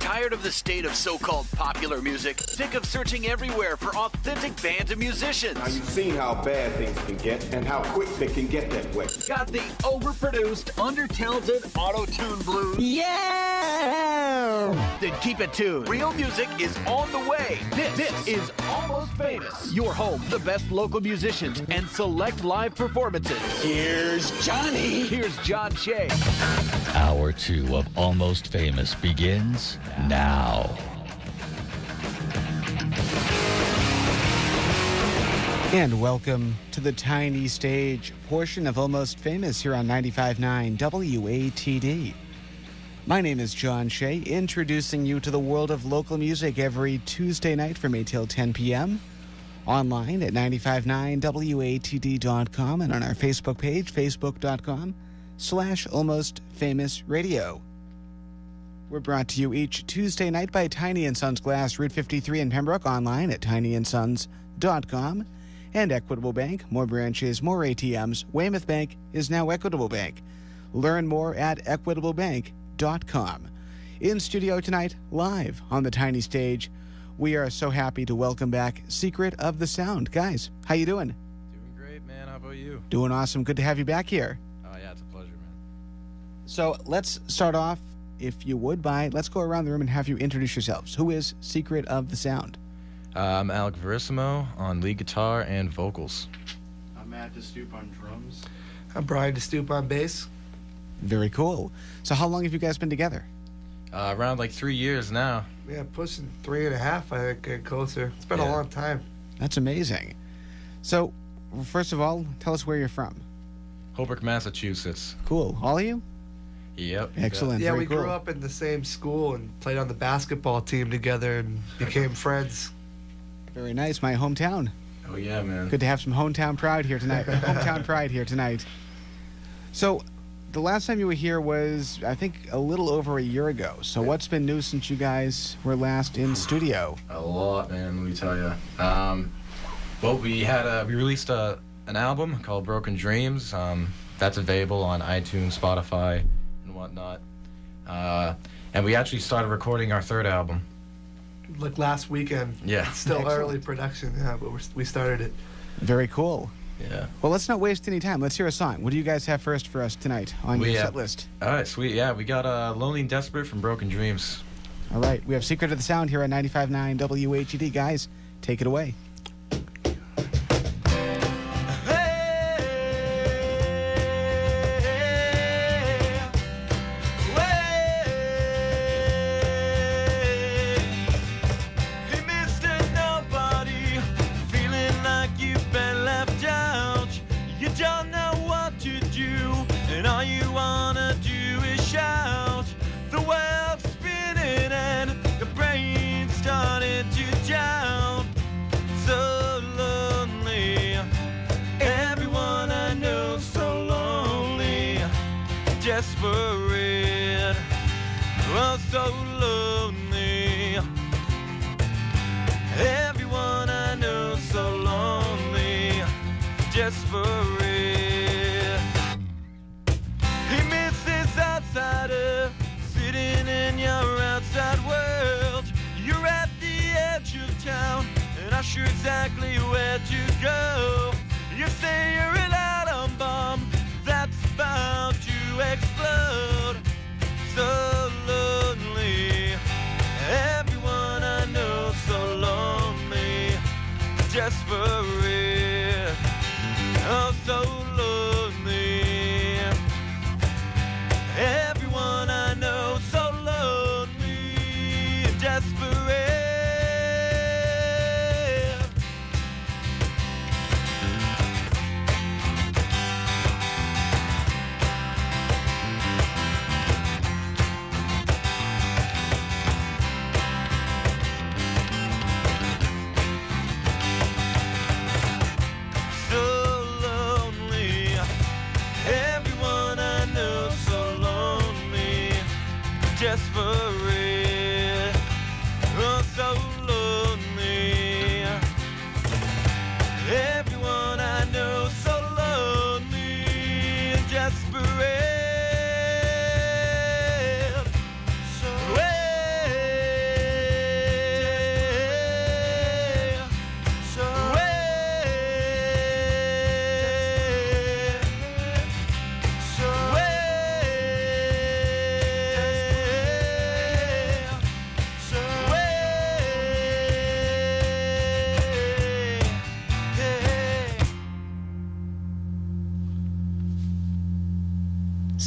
Tired of the state of so-called popular music? Sick of searching everywhere for authentic bands and musicians? Now you've seen how bad things can get and how quick they can get that way. Got the overproduced, under-talented auto-tune blues? Yeah! Then keep it tuned. Real music is on the way. This is Almost Famous. Your home, the best local musicians, and select live performances. Here's Johnny. Here's John Shea. Hour 2 of Almost Famous begins now. And welcome to the tiny stage portion of Almost Famous here on 95.9 WATD. My name is John Shea, introducing you to the world of local music every Tuesday night from 8 till 10 p.m. Online at 959watd.com and on our Facebook page, facebook.com/almostfamousradio. We're brought to you each Tuesday night by Tiny & Sons Glass, Route 53 in Pembroke, online at tinyandsons.com. And Equitable Bank, more branches, more ATMs. Weymouth Bank is now Equitable Bank. Learn more at equitablebank.com. In studio tonight, live on the tiny stage, we are so happy to welcome back Secret of the Sound. Guys, how you doing? Doing great, man. How about you? Doing awesome. Good to have you back here. Oh, yeah, it's a pleasure, man. So let's start off, if you would, let's go around the room and have you introduce yourselves. Who is Secret of the Sound? I'm Alec Verissimo on lead guitar and vocals. I'm Matt DeStoop on drums. I'm Brian DeStoop on bass. Very cool. So how long have you guys been together? Around like 3 years now. Yeah, pushing 3.5, I think, getting closer. It's been a long time. That's amazing. So, first of all, tell us where you're from. Holbrook, Massachusetts. Cool. All of you? Yep. Excellent. Yeah, Very we cool. grew up in the same school and played on the basketball team together and became friends. Very nice. My hometown. Oh, yeah, man. Good to have some hometown pride here tonight. Hometown pride here tonight. So, the last time you were here was, I think, a little over a year ago. So what's been new since you guys were last in studio? A lot, man, let me tell you. Well, we released an album called Broken Dreams. That's available on iTunes, Spotify, and whatnot. And we actually started recording our third album. Like last weekend. Yeah. It's still Excellent. early production, yeah, but we started it. Very cool. Yeah. Well, let's not waste any time. Let's hear a song. What do you guys have first for us tonight on your set list? All right, sweet. Yeah, we got Lonely and Desperate from Broken Dreams. All right. We have Secret of the Sound here on 95.9 WATD. Guys, take it away. Desperate, oh so lonely. Everyone I know so lonely, desperate. He misses outsider, sitting in your outside world. You're at the edge of town, and not sure exactly where to go. You say you're an atom bomb that's about to explode. So lonely, everyone I know so lonely, desperate, oh so lonely. Everyone I know so lonely, desperate. Desperate, oh so lonely. Everyone I know so lonely and desperate. So wait.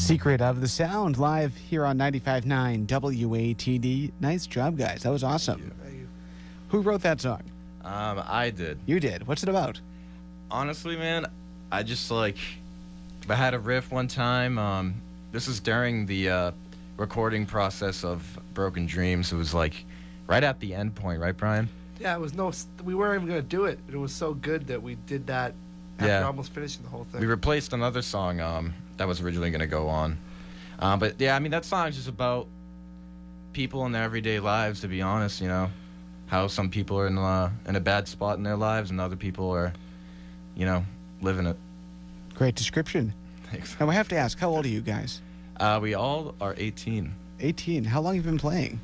Secret of the Sound, live here on 95.9 WATD. Nice job, guys. That was awesome. Who wrote that song? I did. You did. What's it about? Honestly, man, I just I had a riff one time. This is during the recording process of Broken Dreams. It was like right at the end point, right, Brian? Yeah, it was we weren't even going to do it. It was so good that we did that after almost finishing the whole thing. We replaced another song that was originally going to go on. But yeah, I mean, that song's just about people in their everyday lives, to be honest, you know. How some people are in a bad spot in their lives and other people are, you know, living it. Great description. Thanks. Now, I have to ask, how old are you guys? We all are 18. 18. How long have you been playing?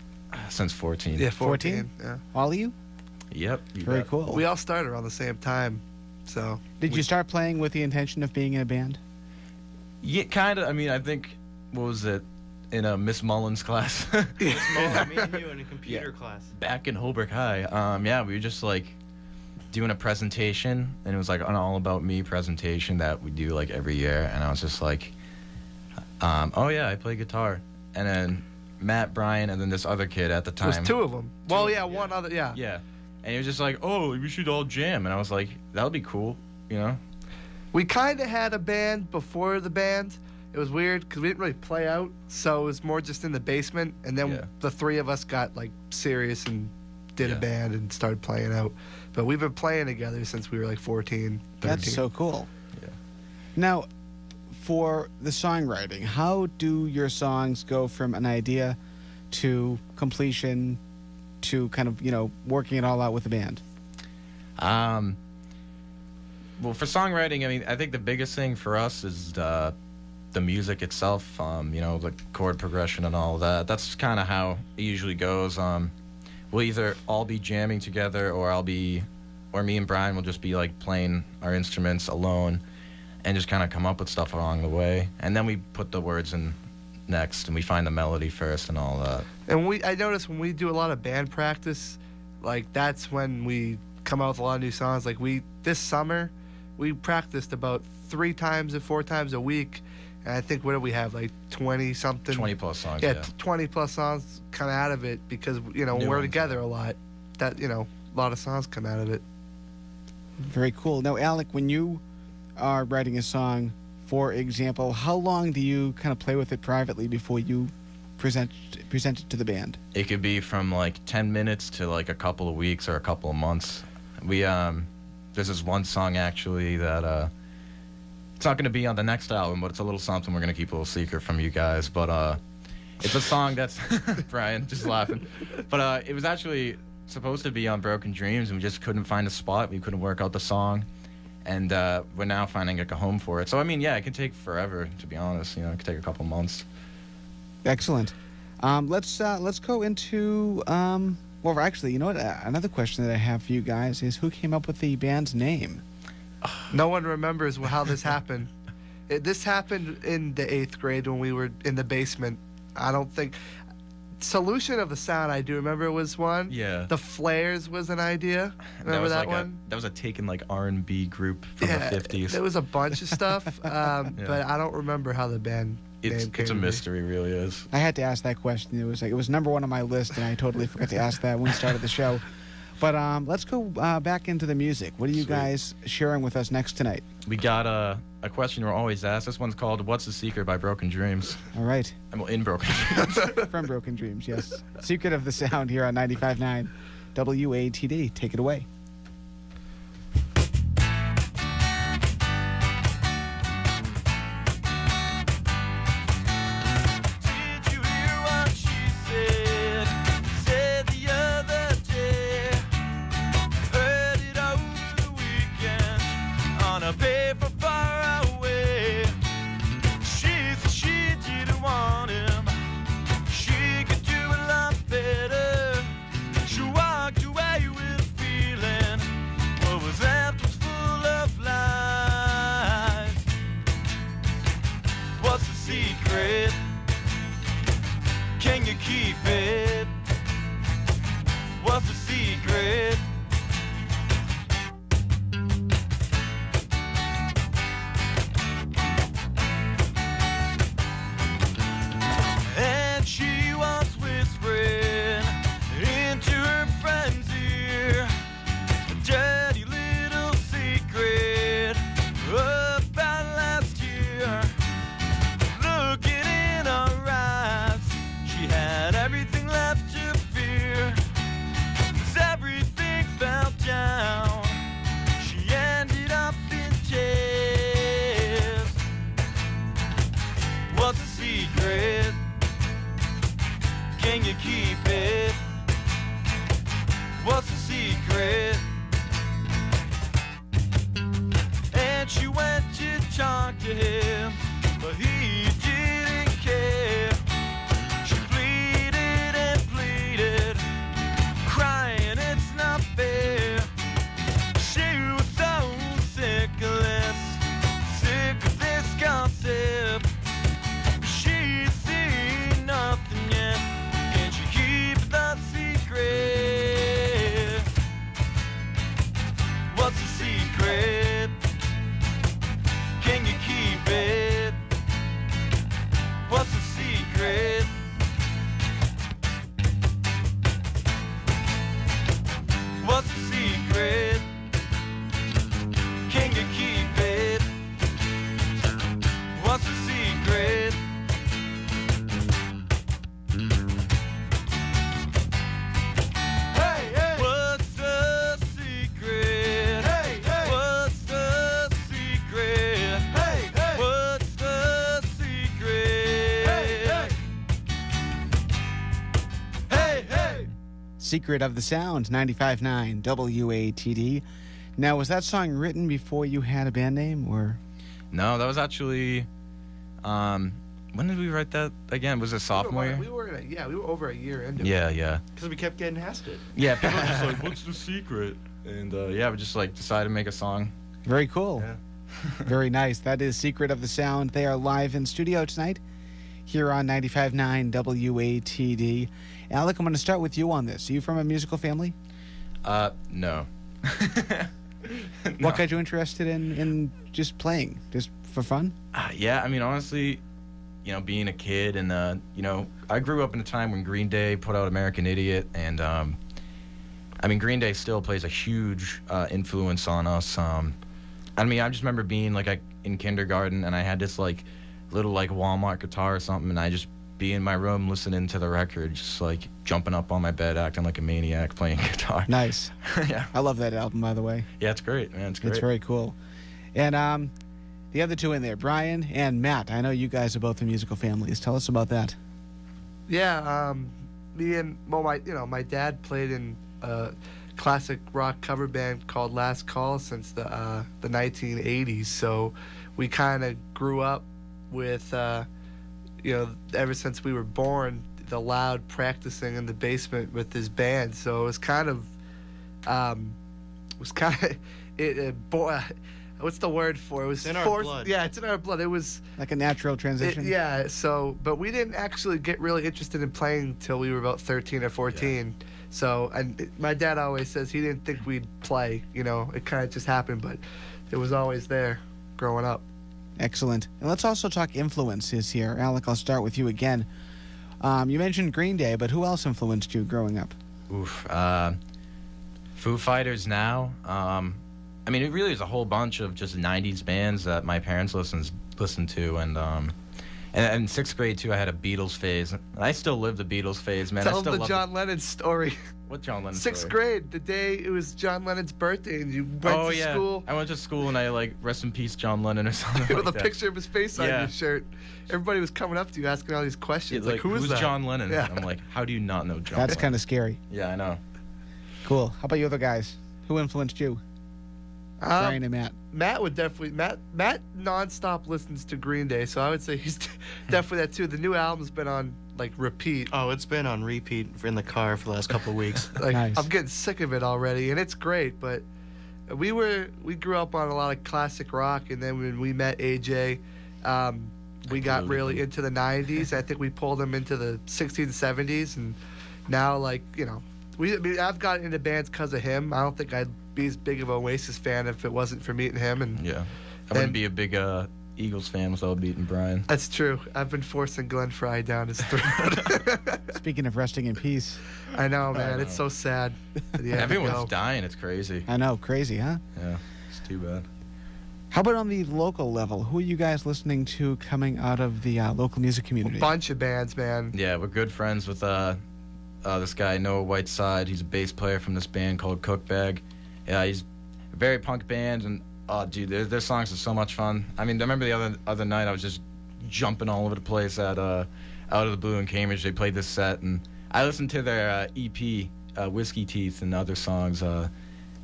Since 14. Yeah, 14. Yeah. All of you? Yep. Very cool. We all started around the same time, so. Did you start playing with the intention of being in a band? Yeah, kind of. I mean, I think, what was it? In a Miss Mullins class. Me and you in a computer class. Back in Holbrook High. Yeah, we were just like doing a presentation, and it was like an all about me presentation that we do like every year, and I was just like, oh yeah, I play guitar. And then Matt, Brian, and then this other kid at the time. There's two of them. Well, yeah, one other, yeah. Yeah. And he was just like, oh, we should all jam. And I was like, that would be cool, you know? We kind of had a band before the band. It was weird because we didn't really play out, so it was more just in the basement. And then the three of us got like serious and did a band and started playing out. But we've been playing together since we were like 14, 13. That's so cool. Yeah. Now, for the songwriting, how do your songs go from an idea to completion to kind of, you know, working it all out with the band? Well, for songwriting, I mean, I think the biggest thing for us is the music itself, you know, the chord progression and all of that. That's kind of how it usually goes. We'll either all be jamming together or me and Brian will just be like playing our instruments alone and just kind of come up with stuff along the way. And then we put the words in next and we find the melody first and all that. And I notice when we do a lot of band practice, like that's when we come out with a lot of new songs. Like this summer, we practiced about 3 times or 4 times a week. And I think, what do we have, like 20-something? 20 plus songs, yeah. 20 plus songs come out of it because, you know, when we're together a lot, that, you know, a lot of songs come out of it. Very cool. Now, Alec, when you are writing a song, for example, how long do you kind of play with it privately before you present it to the band? It could be from like 10 minutes to like a couple of weeks or a couple of months. There's this one song actually that it's not going to be on the next album, but it's a little something we're going to keep a little secret from you guys. But it's a song that's Brian just laughing. But it was actually supposed to be on Broken Dreams, and we just couldn't find a spot. We couldn't work out the song, and we're now finding like a home for it. So I mean, yeah, it can take forever, to be honest. You know, it could take a couple months. Excellent. Let's go into well, actually, you know what? Another question that I have for you guys is, who came up with the band's name? No one remembers how this happened. This happened in the 8th grade when we were in the basement. I don't think... Solution of the Sound, I do remember, was one. Yeah. The Flares was an idea. Remember that one? That was a taken like R&B group from the 50s. There was a bunch of stuff, but I don't remember how the band name came. It's a mystery, really is. I had to ask that question. It was number 1 on my list, and I totally forgot to ask that when we started the show. But let's go back into the music. What are you guys sharing with us next tonight? We got a question we're always asked. This one's called "What's the Secret" by Broken Dreams. All right. In Broken Dreams. From Broken Dreams, yes. Secret of the Sound here on 95.9 WATD. Take it away. keep it? What's the secret? And she went to talk to him, but he didn't care. She pleaded and pleaded, crying it's not fair. She was so sick of this gossip. She's seen nothing yet. Can she keep the secret? What's the secret? Can you keep it? What's the secret? What's the secret? Can you keep it? What's the secret? Hey, hey. What's the secret? Hey, hey. What's the secret? Hey, hey. What's the secret? Hey, hey. Hey, hey. Secret of the Sound, 95.9 WATD. Now, was that song written before you had a band name, or? No, that was actually. When did we write that again? Was it sophomore year? We were over a year into it. Yeah. Because we kept getting asked it. Yeah, people were just like, "What's the secret?" And yeah, we just like decided to make a song. Very cool. Yeah. Very nice. That is Secret of the Sound. They are live in studio tonight here on 95.9 WATD. Alec, I'm going to start with you on this. Are you from a musical family? No. No. What got you interested in just playing, just for fun? Yeah, I mean, honestly, being a kid and, I grew up in a time when Green Day put out American Idiot, and, I mean, Green Day still plays a huge influence on us. I mean, I just remember being, in kindergarten, and I had this, little, Walmart guitar or something, and I just be in my room listening to the record, just, jumping up on my bed, acting like a maniac, playing guitar. Nice. Yeah. I love that album, by the way. Yeah, it's great, man. It's great. It's very cool. And the other two in there, Brian and Matt, I know you guys are both in musical families. Tell us about that. Yeah, me and my dad played in a classic rock cover band called Last Call since the 1980s. So we kind of grew up with ever since we were born, the loud practicing in the basement with his band. So it was kind of what's the word for it? It was in our blood. Yeah, it's in our blood. It was like a natural transition. But we didn't actually get really interested in playing until we were about 13 or 14. Yeah. So, and my dad always says he didn't think we'd play. It kind of just happened, but it was always there growing up. Excellent. And let's also talk influences here. Alec, I'll start with you again. You mentioned Green Day, but who else influenced you growing up? Oof. Foo Fighters now. I mean, it really is a whole bunch of just 90s bands that my parents listened to. And in sixth grade, too, I had a Beatles phase. And I still live the Beatles phase, man. Tell them the John Lennon story. What John Lennon Sixth story? grade, the day it was John Lennon's birthday, and you went to school. I went to school, and I, rest in peace, John Lennon or something with like a picture of his face on your shirt. Everybody was coming up to you asking all these questions. Yeah, who's that? John Lennon? Yeah. I'm like, how do you not know John That's Lennon? kind of scary. Yeah, I know. Cool. How about you other guys? Who influenced you? Brian and Matt. Matt would definitely. Matt nonstop listens to Green Day, so I would say he's definitely that too. The new album's been on repeat. Oh, it's been on repeat in the car for the last couple of weeks. Nice. I'm getting sick of it already, and it's great. But we grew up on a lot of classic rock, and then when we met AJ, we got really into the 90s. I think we pulled him into the 60s and 70s, and now I've gotten into bands because of him. I don't think I'd be as big of an Oasis fan if it wasn't for meeting him. And yeah, I wouldn't be a big Eagles fan without beating Brian. That's true. I've been forcing Glenn Fry down his throat. Speaking of resting in peace. I know, man. It's so sad. Yeah, everyone's dying. It's crazy. I know. Crazy, huh? Yeah, it's too bad. How about on the local level? Who are you guys listening to coming out of the local music community? A bunch of bands, man. Yeah, we're good friends with this guy, Noah Whiteside. He's a bass player from this band called Cookbag. Yeah, he's a very punk band, and dude, their songs are so much fun. I mean, I remember the other night I was just jumping all over the place at Out of the Blue in Cambridge. They played this set, and I listen to their EP, Whiskey Teeth, and other songs.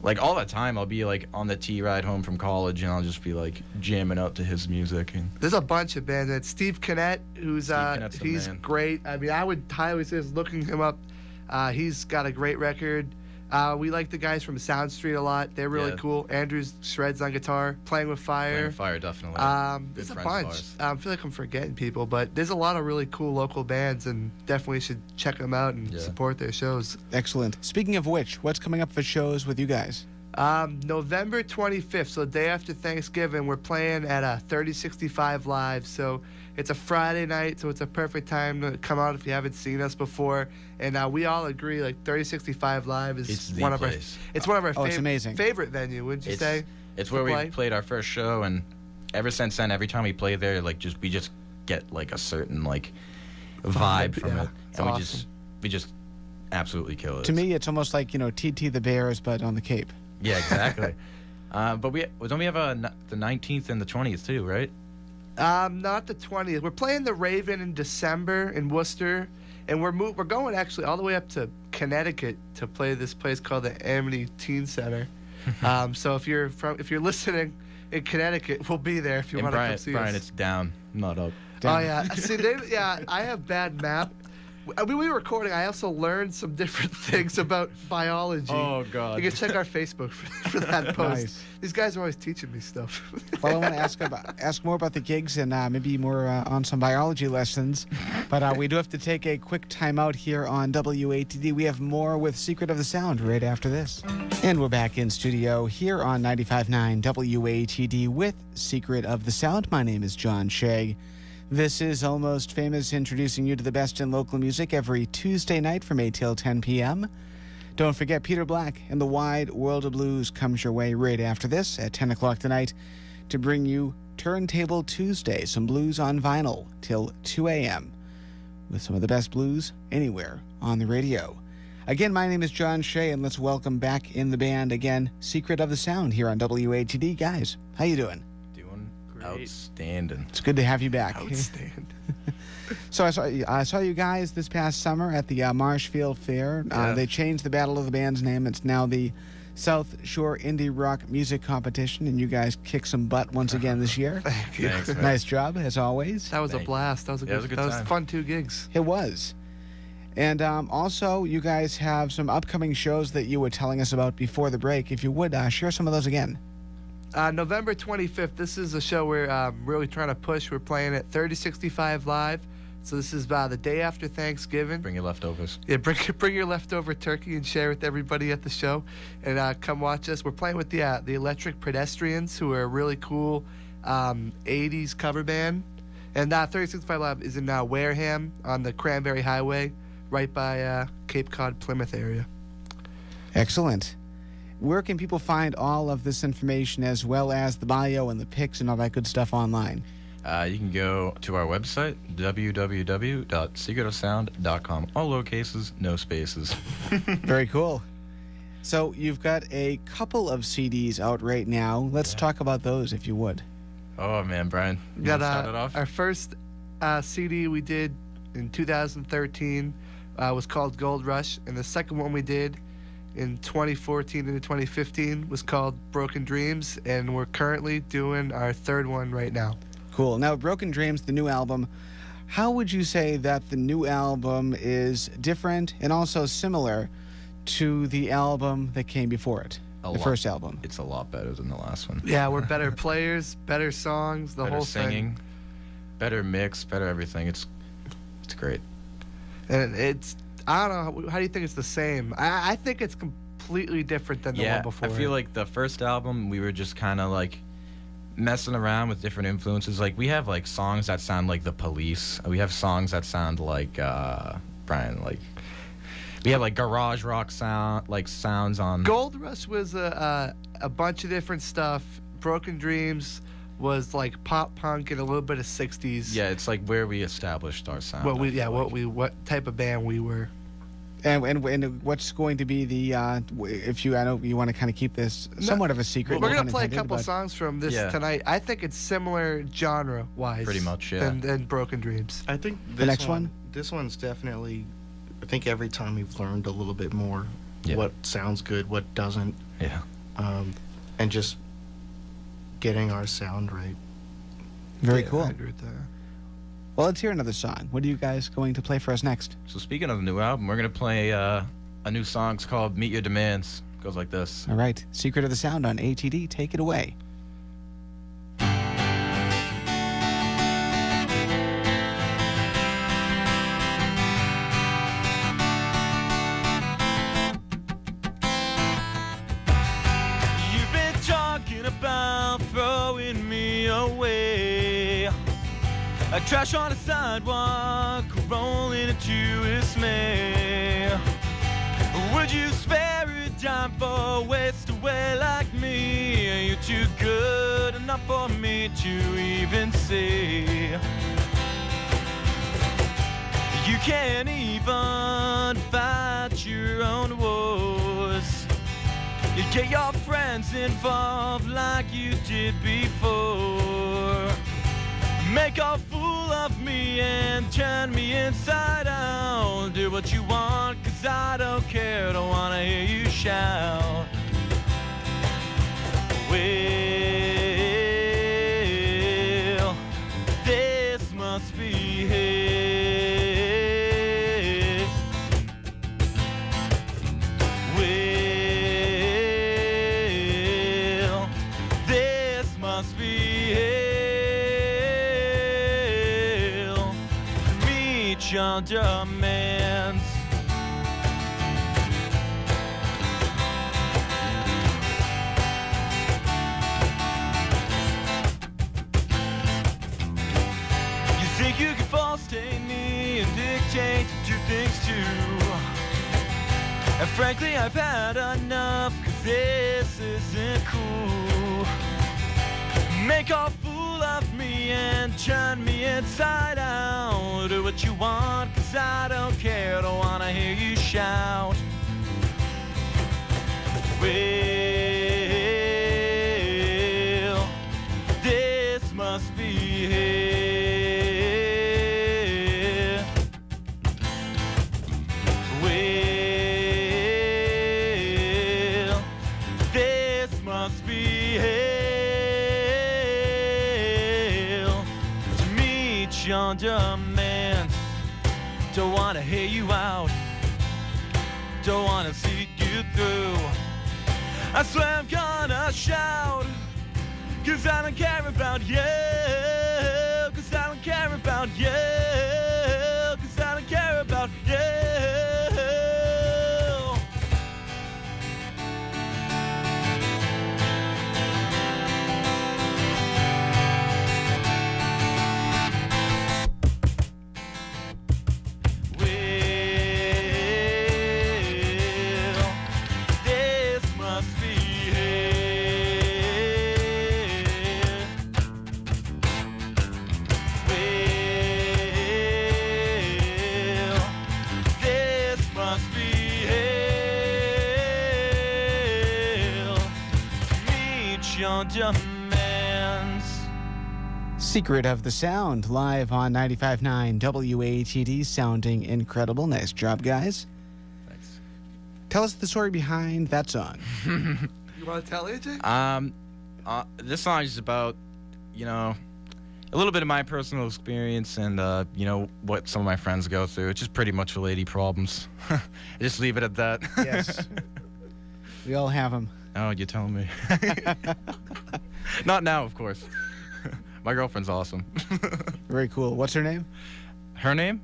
Like all the time, I'll be like on the T ride home from college, and I'll just be like jamming out to his music. And there's a bunch of bands. It's Steve Kinnett, he's great. I mean, I would highly suggest looking him up. He's got a great record. We like the guys from Sound Street a lot. They're really cool. Andrew's shreds on guitar. Playing with Fire. Playing with Fire, definitely. There's a bunch. I feel like I'm forgetting people, but there's a lot of really cool local bands, and definitely should check them out and support their shows. Excellent. Speaking of which, what's coming up for shows with you guys? November 25th, so the day after Thanksgiving, we're playing at 3065 Live. So it's a Friday night, so it's a perfect time to come out if you haven't seen us before. And we all agree, like 3065 Live is one of our favorite venue. Wouldn't you say? It's where we played our first show, and ever since then, every time we play there, like we just get like a certain like vibe from it, and awesome. we just absolutely kill it. To me, it's almost like TT the Bears, but on the Cape. Yeah, exactly. But don't we have the 19th and the 20th too, right? Not the 20th. We're playing the Raven in December in Worcester, and we're going actually all the way up to Connecticut to play this place called the Amity Teen Center. So if you're listening in Connecticut, we'll be there if you want to come see us. Brian, it's down, not up. Down. Oh yeah. See, I have bad map. We were recording. I also learned some different things about biology. Oh, God. You can check our Facebook for that post. Nice. These guys are always teaching me stuff. Well, I want to ask more about the gigs and maybe more on some biology lessons. But we do have to take a quick time out here on WATD. We have more with Secret of the Sound right after this. And we're back in studio here on 95.9 WATD with Secret of the Sound. My name is John Shea. This is Almost Famous, introducing you to the best in local music every Tuesday night from 8 till 10 p.m. Don't forget, Peter Black and the Wide World of Blues comes your way right after this at 10 o'clock tonight to bring you Turntable Tuesday, some blues on vinyl till 2 a.m. with some of the best blues anywhere on the radio. Again, my name is John Shea, and let's welcome back in the band again, Secret of the Sound here on WATD. Guys, how you doing? Outstanding. It's good to have you back. Outstanding. So I saw you guys this past summer at the Marshfield Fair. They changed the Battle of the Bands name. It's now the South Shore Indie Rock Music Competition, and you guys kicked some butt once again this year. Thank you. Thanks, man. Nice job, as always. That was a blast. That was a good time. That was fun 2 gigs. It was. And also, you guys have some upcoming shows that you were telling us about before the break. If you would, share some of those again. November 25th, this is a show we're really trying to push. We're playing at 3065 Live. So this is the day after Thanksgiving. Bring your leftovers. Yeah, bring your leftover turkey and share with everybody at the show. And come watch us. We're playing with the Electric Pedestrians, who are a really cool 80s cover band. And 3065 Live is in Wareham on the Cranberry Highway, right by Cape Cod, Plymouth area. Excellent. Where can people find all of this information, as well as the bio and the pics and all that good stuff online? You can go to our website, www.secretofsound.com. All lowercases, no spaces. Very cool. So you've got a couple of CDs out right now. Let's talk about those, if you would. Oh, man, Brian. We got our first CD we did in 2013 was called Gold Rush, and the second one we did in 2014 into 2015 was called Broken Dreams, and we're currently doing our third one right now. Cool. Now, Broken Dreams, the new album, how would you say that the new album is different and also similar to the album that came before it, first album? It's a lot better than the last one. Yeah, we're better players, better songs, the better whole singing, thing. Better mix, better everything. It's great. And it's, I don't know, how do you think it's the same? I think it's completely different than the one before. I feel like the first album, we were just kind of like messing around with different influences. Like, we have like songs that sound like The Police. We have songs that sound like Brian, like we have like garage rock sounds on. Gold Rush was a bunch of different stuff. Broken Dreams was like pop punk and a little bit of 60s. Yeah, it's like where we established our sound. What type of band we were. And what's going to be the I know you want to kind of keep this somewhat of a secret. We're going to play a couple songs from this tonight. I think it's similar genre-wise. Pretty much, yeah. Than Broken Dreams. I think the next one? This one's definitely I think every time we've learned a little bit more what sounds good, what doesn't. Yeah. And just getting our sound right. Very cool. I agree with that. Well, let's hear another song. What are you guys going to play for us next? So speaking of the new album, we're going to play a new song. It's called Meet Your Demands. It goes like this. All right. Secret of the Sound on ATD. Take it away. You've been talking about throwing me away. Like trash on a sidewalk, rolling into dismay. Would you spare a dime for a waste-away like me? You're too good enough for me to even see. You can't even fight your own wars. You get your friends involved like you did before. Make a fool of me and turn me inside out. Do what you want, 'cause I don't care. Don't wanna hear you shout. Well, this must be it. Well, this must be hell. Meet your demands. You think you can false-state me and dictate to do things too. And frankly, I've had enough, 'cause this isn't cool. Make a fool of me and turn me inside out. Do what you want, 'cause I don't care. Don't wanna hear you shout. Well, this must be it. Well, this must be hell. To meet your demands. Don't wanna hear you out. Don't wanna see you through. I swear I'm gonna shout, 'cause I don't care about you. 'Cause I don't care about you. 'Cause I don't care about you. Demands. Secret of the Sound, live on 95.9 WATD, sounding incredible. Nice job, guys. Thanks. Tell us the story behind that song. You want to tell AJ? This song is about, a little bit of my personal experience and, what some of my friends go through. It's just pretty much lady problems. I just leave it at that. Yes. We all have them. Oh, you're telling me. Not now, of course. My girlfriend's awesome. Very cool. What's her name? Her name?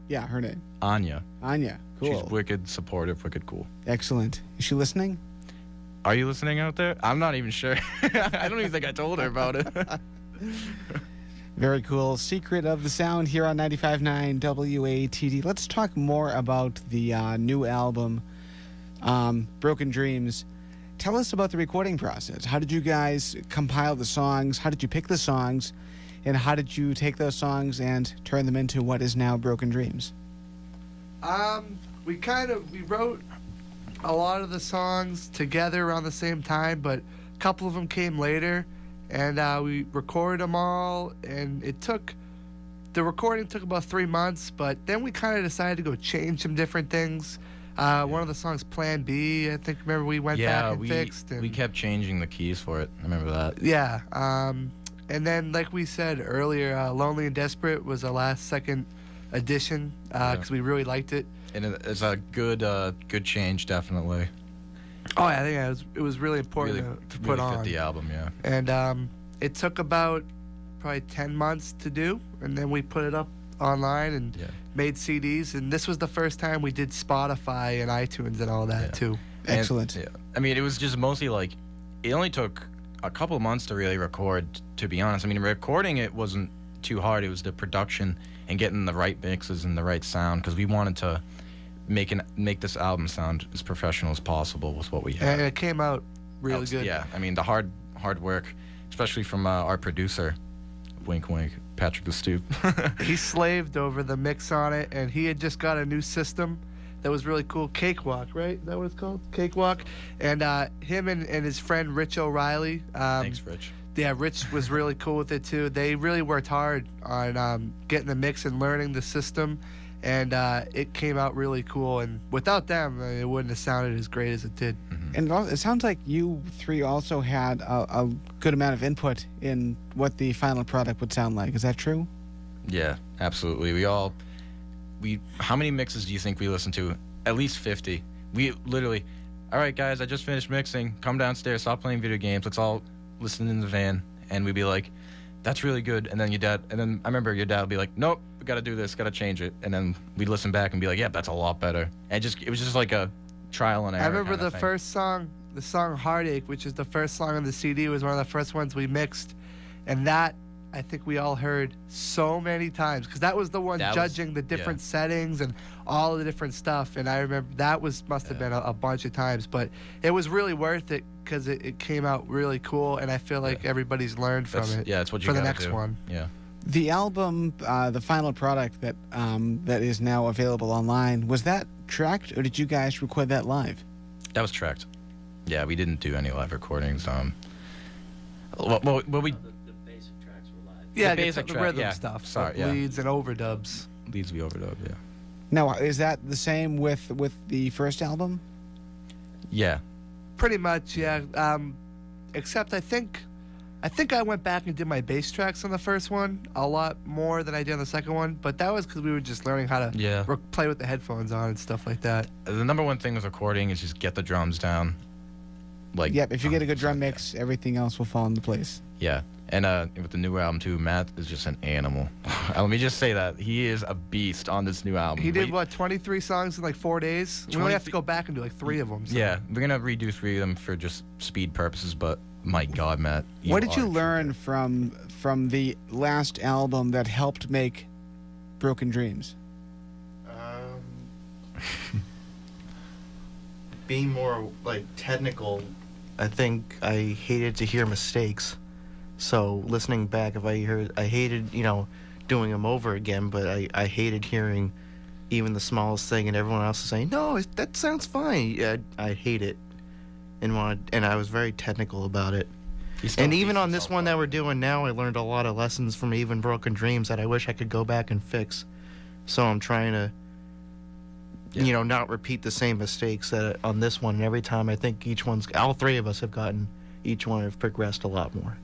Yeah, her name. Anya. Anya. Cool. She's wicked supportive, wicked cool. Excellent. Is she listening? Are you listening out there? I'm not even sure. I don't even think I told her about it. Very cool. Secret of the Sound here on 95.9 WATD. Let's talk more about the new album, Broken Dreams. Tell us about the recording process. How did you guys compile the songs? How did you pick the songs? And how did you take those songs and turn them into what is now Broken Dreams? We wrote a lot of the songs together around the same time, but a couple of them came later, and we recorded them all, and it took the recording took about 3 months, but then we kind of decided to go change some different things. One of the songs, Plan B, I think, remember we went back and fixed. We kept changing the keys for it. I remember that. Yeah. And then, like we said earlier, Lonely and Desperate was a last-second addition because we really liked it. And it's a good change, definitely. Oh, yeah, I think it was really important to put on. Fit the album, yeah. And it took about probably 10 months to do, and then we put it up online and made CDs. And this was the first time we did Spotify and iTunes and all that, too. Excellent. And, I mean, it was just mostly like, it only took a couple of months to really record, to be honest. I mean, recording it wasn't too hard. It was the production and getting the right mixes and the right sound, because we wanted to make this album sound as professional as possible with what we had. And it came out really good. Yeah, I mean, the hard work, especially from our producer, wink wink, Patrick the Stoop. He slaved over the mix on it, and he had just got a new system that was really cool. Cakewalk, right? Is that what it's called? Cakewalk. And him and his friend Rich O'Reilly. Thanks, Rich. Yeah, Rich was really cool with it too. They really worked hard on getting the mix and learning the system, and it came out really cool. And without them, it wouldn't have sounded as great as it did. Mm-hmm. And it sounds like you three also had a good amount of input in what the final product would sound like. Is that true? Yeah, absolutely. How many mixes do you think we listened to? At least 50. We literally, all right, guys, I just finished mixing. Come downstairs, stop playing video games. Let's all listen in the van. And we'd be like, that's really good. And then I remember your dad would be like, nope, we got to do this, got to change it. And then we'd listen back and be like, yeah, that's a lot better. And it was just like a trial and error. I remember the first song, the song Heartache, which is the first song on the CD, was one of the first ones we mixed. And that, I think we all heard so many times, because that was the one judging the different settings and all of the different stuff. And I remember that must have been a bunch of times, but it was really worth it because it came out really cool, and I feel like everybody's learned from it. Yeah, it's what you for the gotta next do. one. Yeah. The album, the final product that is now available online, was that tracked, or did you guys record that live? That was tracked. Yeah, we didn't do any live recordings. Well, we. Yeah, the basic the track, rhythm stuff, sorry, like leads and overdubs. Leads we overdub, yeah. Now, is that the same with the first album? Yeah. Pretty much, yeah. Except I think I went back and did my bass tracks on the first one a lot more than I did on the second one, but that was because we were just learning how to play with the headphones on and stuff like that. The number one thing with recording is just get the drums down. Yep, if you get a good drum mix, everything else will fall into place. Yeah. And with the new album, too, Matt is just an animal. Let me just say that. He is a beast on this new album. He did, 23 songs in, 4 days? We only have to go back and do, 3 of them. So. Yeah, we're going to redo 3 of them for just speed purposes, but my God, Matt. What did you learn from the last album that helped make Broken Dreams? Being more, technical, I think I hated to hear mistakes. So listening back, I hated, doing them over again, but I hated hearing even the smallest thing and everyone else is saying, no, that sounds fine. Yeah, I hate it. And I was very technical about it. And even on this one that we're doing now, I learned a lot of lessons from even Broken Dreams that I wish I could go back and fix. So I'm trying to, not repeat the same mistakes that on this one. And every time I think all 3 of us have each one have progressed a lot more.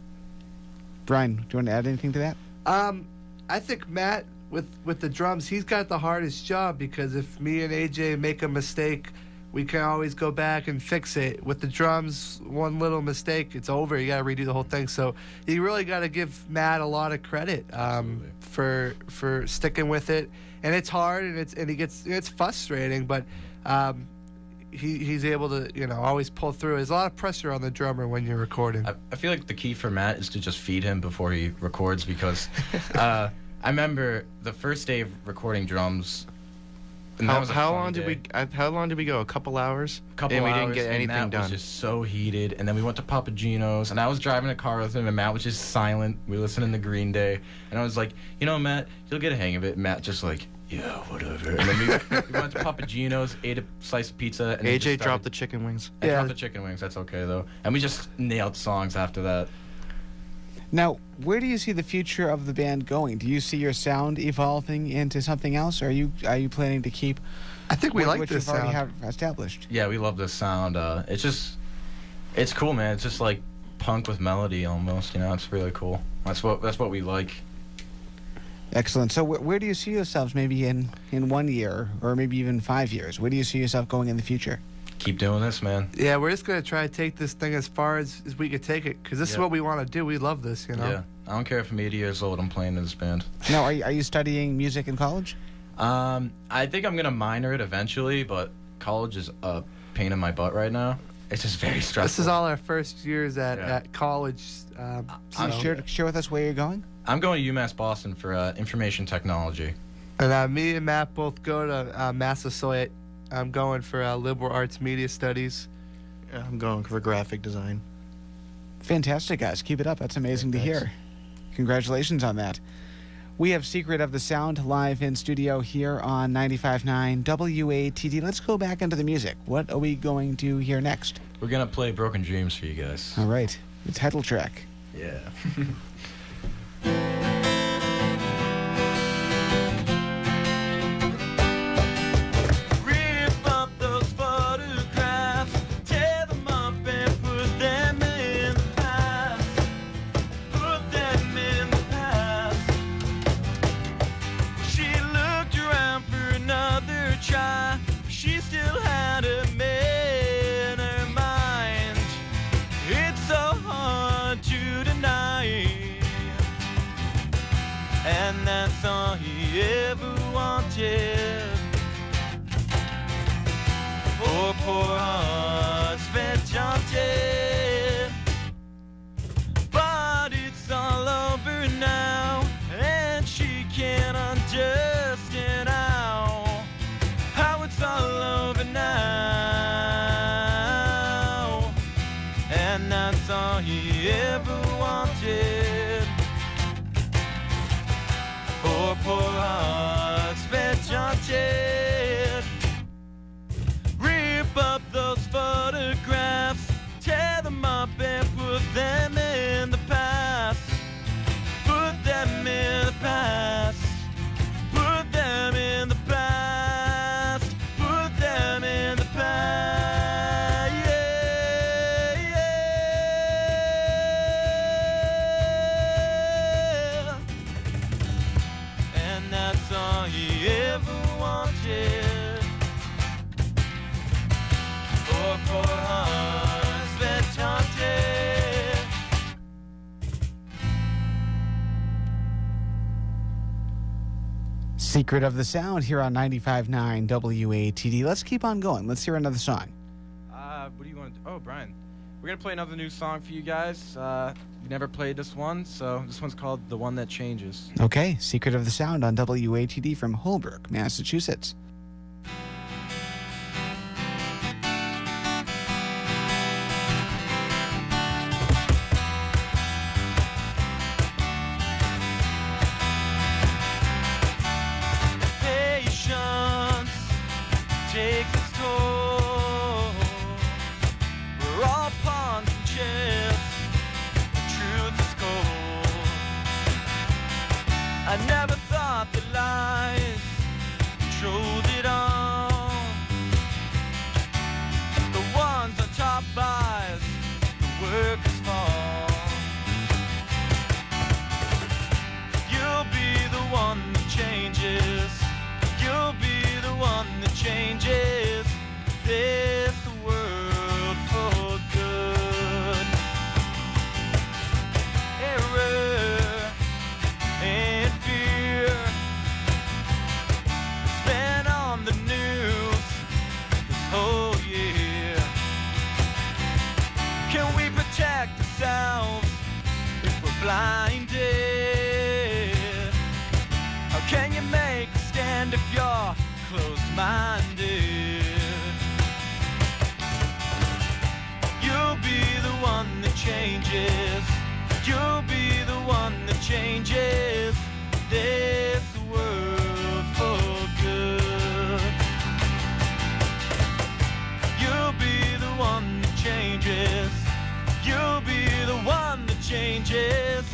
Brian, do you want to add anything to that? I think Matt, with the drums, he's got the hardest job, because if me and AJ make a mistake, we can always go back and fix it. With the drums, one little mistake, it's over. You got to redo the whole thing. So you really got to give Matt a lot of credit for sticking with it. And it's hard, and it's frustrating, but he's able to, always pull through. There's a lot of pressure on the drummer when you're recording. I feel like the key for Matt is to just feed him before he records, because I remember the first day of recording drums. How long did we go? A couple hours? We didn't get anything done. Matt was just so heated, and then we went to Papagino's, and I was driving a car with him, and Matt was just silent. We were listening to Green Day, and I was like, Matt, you'll get a hang of it. And Matt just yeah, whatever. And then we went to Papagino's, ate a slice of pizza. And AJ dropped the chicken wings. I dropped the chicken wings. That's okay, though. And we just nailed songs after that. Now, where do you see the future of the band going? Do you see your sound evolving into something else, or are you planning to keep? I think we like what this you've already sound. have established. Yeah, we love this sound. It's cool, man. It's just like punk with melody almost. You know, it's really cool. That's what we like. Excellent. So where do you see yourselves maybe in 1 year or maybe even 5 years? Where do you see yourself going in the future? Keep doing this, man. Yeah, we're just going to try to take this thing as far as we could take it, because this is what we want to do. We love this, you know? Yeah. I don't care if I'm 80 years old, I'm playing in this band. Now, are you studying music in college? I think I'm going to minor it eventually, but college is a pain in my butt right now. It's just very stressful. This is all our first years at college. Share with us where you're going. I'm going to UMass Boston for information technology. And me and Matt both go to Massasoit. I'm going for liberal arts media studies. I'm going for graphic design. Fantastic, guys. Keep it up. That's amazing to hear. Congratulations on that. We have Secret of the Sound live in studio here on 95.9 WATD. Let's go back into the music. What are we going to hear next? We're going to play Broken Dreams for you guys. All right. The title track. Yeah. And that's all he ever wanted. Poor heart's been jaunted. But it's all over now, and she can't understand how it's all over now. And that's all he ever wanted. Poor heart's been jaunted. Rip up those photographs, tear them up and put them in the past. Put them in the past. Put them in the past. Put them in the past. Yeah, yeah. And that's all he ever wanted. Poor heart's been taunted. Secret of the Sound here on 95.9 WATD. Let's keep on going. Let's hear another song. What do you want to do? Oh, Brian. We're going to play another new song for you guys. We never played this one, so this one's called The One That Changes. Okay, Secret of the Sound on WATD from Holbrook, Massachusetts. Patience takes its toll. We're all pawns and chips. The truth is cold. I never thought that lies controlled it all. The ones on top buys, the workers fall. You'll be the one that changes. You'll be the one that changes this world for good. Error and fear, it's been on the news this whole year. Can we protect ourselves if we're blinded? How can you make a stand if you're closed-minded? You'll be the one that changes. You'll be the one that changes this world for good. You'll be the one that changes. You'll be the one that changes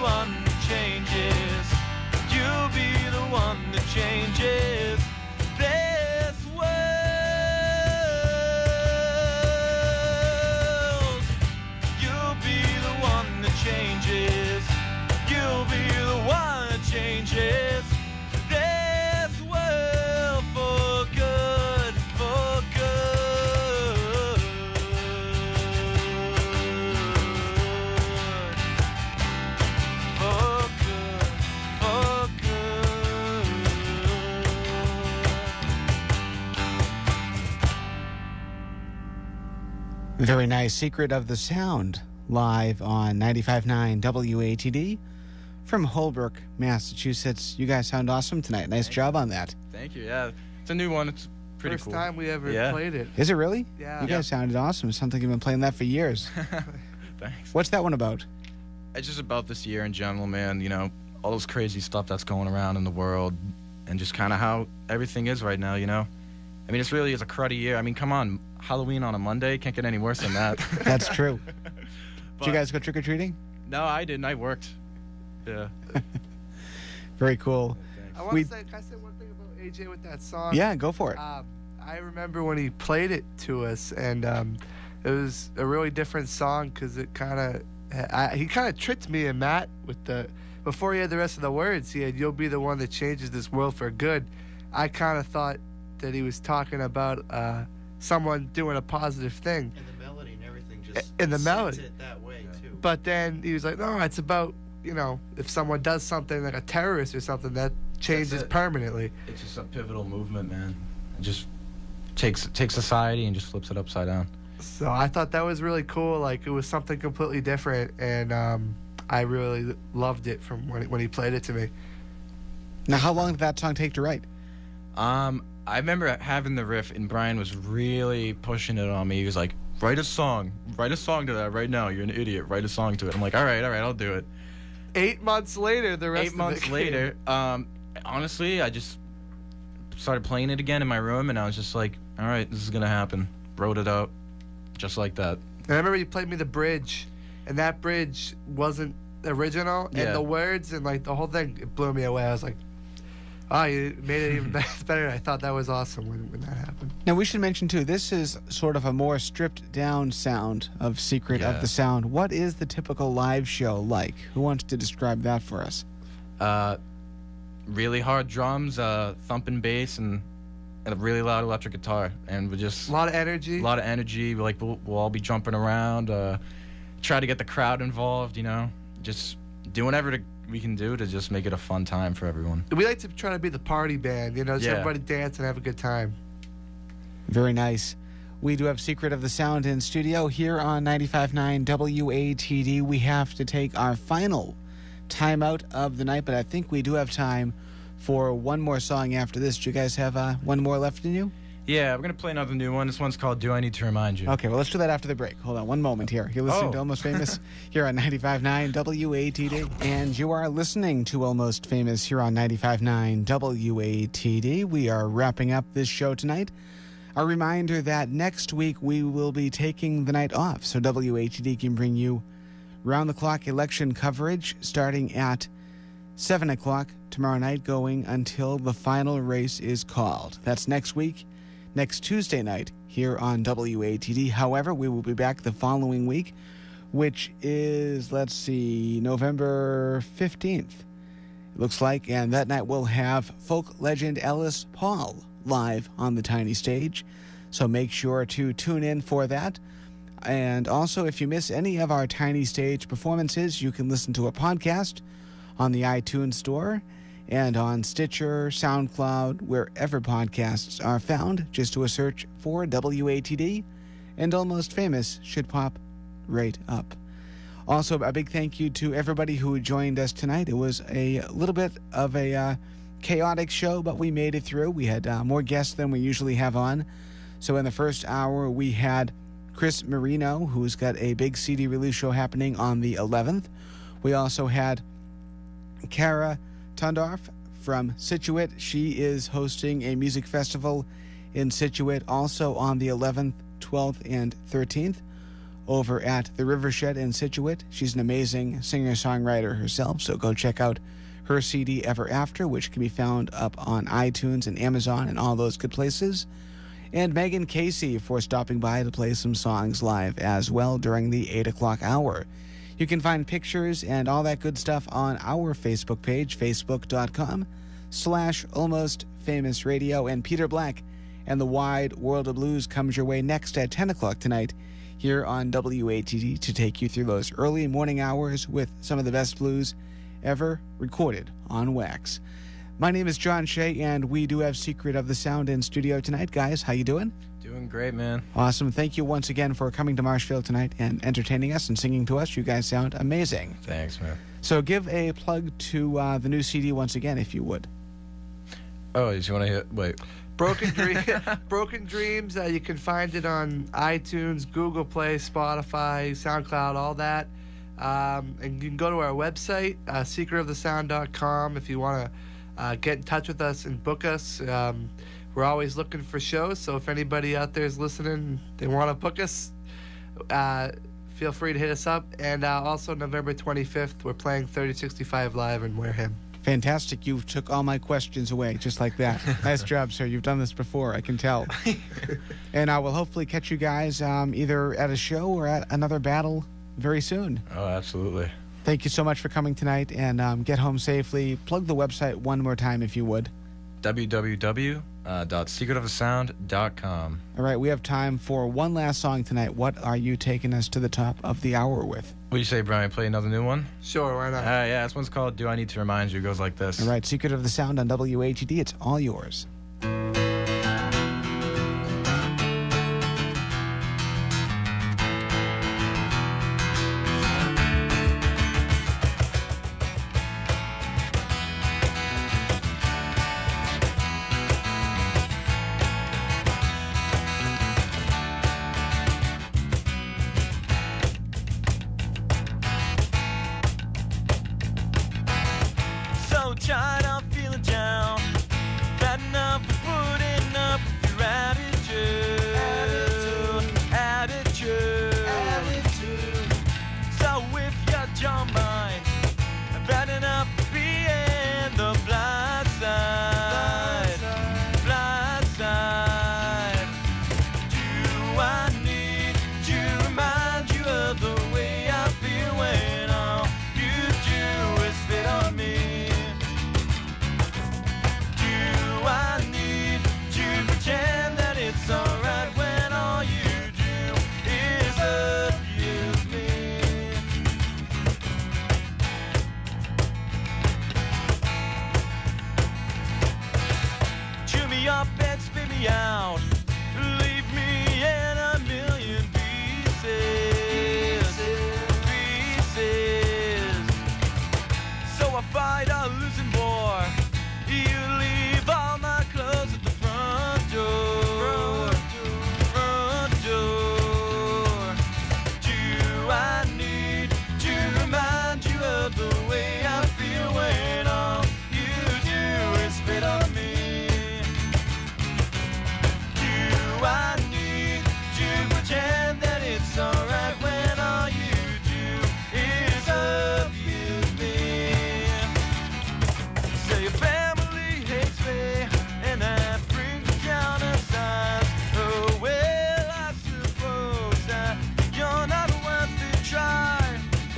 one that changes. You'll be the one that changes this world. You'll be the one that changes. You'll be the one that changes this world for good, for good. For good, for good. Very nice. Secret of the Sound, live on 95.9 WATD from Holbrook, Massachusetts. You guys sound awesome tonight. Nice job on that. Thank you. Yeah, it's a new one. It's pretty First cool. time we ever Yeah. played it. Is it really? Yeah. You guys sounded awesome. It sounds like you've been playing that for years. Thanks. What's that one about? It's just about this year in general, man. You know, all those crazy stuff that's going around in the world, and just kind of how everything is right now. You know, I mean, it's really is a cruddy year. I mean, come on, Halloween on a Monday can't get any worse than that. That's true. Did you But- guys go trick-or-treating? No, I didn't. I worked. Yeah. Very cool. I want to say, can I say one thing about AJ with that song? Yeah, go for it. I remember when he played it to us, and it was a really different song because it he kind of tricked me and Matt with before he had the rest of the words. He had "You'll be the one that changes this world for good." I kind of thought that he was talking about someone doing a positive thing. And the melody and everything just In the sings melody. it that way too. But then he was like, "No, it's about if someone does something like a terrorist or something that changes it. permanently." It's just a pivotal movement, man. It just takes society and just flips it upside down. So I thought that was really cool. Like, it was something completely different, and I really loved it from when he played it to me. Now, how long did that song take to write? I remember having the riff, and Brian was really pushing it on me. He was like, write a song to that right now. You're an idiot. Write a song to it. I'm like, all right, I'll do it. 8 months later, the rest 8 months of it later, honestly, I just started playing it again in my room, and I was just like, all right, this is going to happen. Wrote it out just like that. And I remember you played me the bridge, and that bridge wasn't original, and Yeah. the words and like the whole thing, it blew me away. I was like, oh, you made it even better. I thought that was awesome when that happened. Now, we should mention, too, this is sort of a more stripped-down sound of Secret of Yeah. the Sound. What is the typical live show like? Who wants to describe that for us? Really hard drums, thumping bass, and a really loud electric guitar. And we're just... A lot of energy. A lot of energy. We'll all be jumping around, try to get the crowd involved, just do whatever we can do to just make it a fun time for everyone. We like to try to be the party band, just Yeah. everybody dance and have a good time. Very nice. We do have Secret of the Sound in studio here on 95.9 WATD. We have to take our final timeout of the night, but I think we do have time for one more song after this. Do you guys have one more left in you? Yeah, we're going to play another new one. This one's called Do I Need to Remind You? Okay, well, let's do that after the break. Hold on one moment here. You're listening to Almost Famous here on 95.9 WATD. And you are listening to Almost Famous here on 95.9 WATD. We are wrapping up this show tonight. A reminder that next week we will be taking the night off, so WATD can bring you round-the-clock election coverage starting at 7 o'clock tomorrow night, going until the final race is called. That's next week. Next Tuesday night here on WATD. However, we will be back the following week, which is, November 15th, it looks like. And that night we'll have folk legend Ellis Paul live on the tiny stage. So make sure to tune in for that. And also, if you miss any of our tiny stage performances, you can listen to a podcast on the iTunes Store and on Stitcher, SoundCloud, wherever podcasts are found. Just do a search for WATD, and Almost Famous should pop right up. Also, a big thank you to everybody who joined us tonight. It was a little bit of a chaotic show, but we made it through. We had more guests than we usually have on. So in the first hour, we had Chris Marino, who's got a big CD release show happening on the 11th. We also had Kara Tundorf from Scituate. She is hosting a music festival in Scituate also on the 11th, 12th, and 13th. over at the Rivershed in Scituate. She's an amazing singer-songwriter herself, so go check out her CD Ever After, which can be found up on iTunes and Amazon and all those good places. And Megan Casey for stopping by to play some songs live as well during the 8 o'clock hour. You can find pictures and all that good stuff on our Facebook page, facebook.com/almostfamousradio. And Peter Black and the Wide World of Blues comes your way next at 10 o'clock tonight here on WATD to take you through those early morning hours with some of the best blues ever recorded on wax. My name is John Shea, and we do have Secret of the Sound in studio tonight. Guys, how you doing? Doing great, man. Awesome. Thank you once again for coming to Marshfield tonight and entertaining us and singing to us. You guys sound amazing. Thanks, man. So give a plug to the new CD once again, if you would. Oh, did you want to hear? Wait. Broken Dreams. You can find it on iTunes, Google Play, Spotify, SoundCloud, all that. And you can go to our website, secretofthesound.com, if you want to get in touch with us and book us. We're always looking for shows, so if anybody out there is listening, they want to book us, feel free to hit us up. And also November 25th, we're playing 3065 Live in Wareham. Fantastic. You took all my questions away just like that. Nice job, sir. You've done this before, I can tell. And I will hopefully catch you guys either at a show or at another battle very soon. Oh, absolutely. Thank you so much for coming tonight, and get home safely. Plug the website one more time if you would. www.secretofthesound.com. All right, we have time for one last song tonight. What are you taking us to the top of the hour with? What do you say, Brian? Play another new one? Sure, why not? Yeah, this one's called Do I Need to Remind You? It goes like this. All right, Secret of the Sound on WATD. It's all yours. Tired of feeling down, bad enough for putting up with your attitude. So if you don't mind, I've had enough of being the blind side. Do I need to remind you of the way I feel when all you do is spit on me? I need to pretend that it's alright when all you do is abuse me. Chew me up and spit me out, leave me in a million pieces. So I fight a losing war. You leave all my clothes at the front door. Do I need to remind you of the way I feel when all you do is spit on me? Do I need to pretend that it's alright when all you do is abuse me? Say your family hates me, and that brings me down to size. Oh, well, I suppose that you're not worth the try.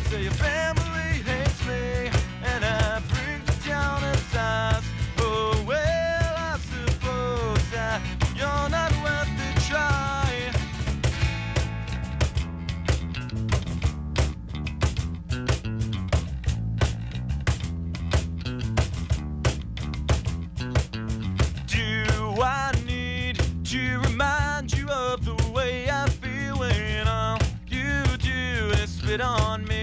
Say your family hates me, and that brings me down to size. Oh, well, I suppose that you're not worth the try. Do I need to remind you of the way I feel when all you do is spit on me?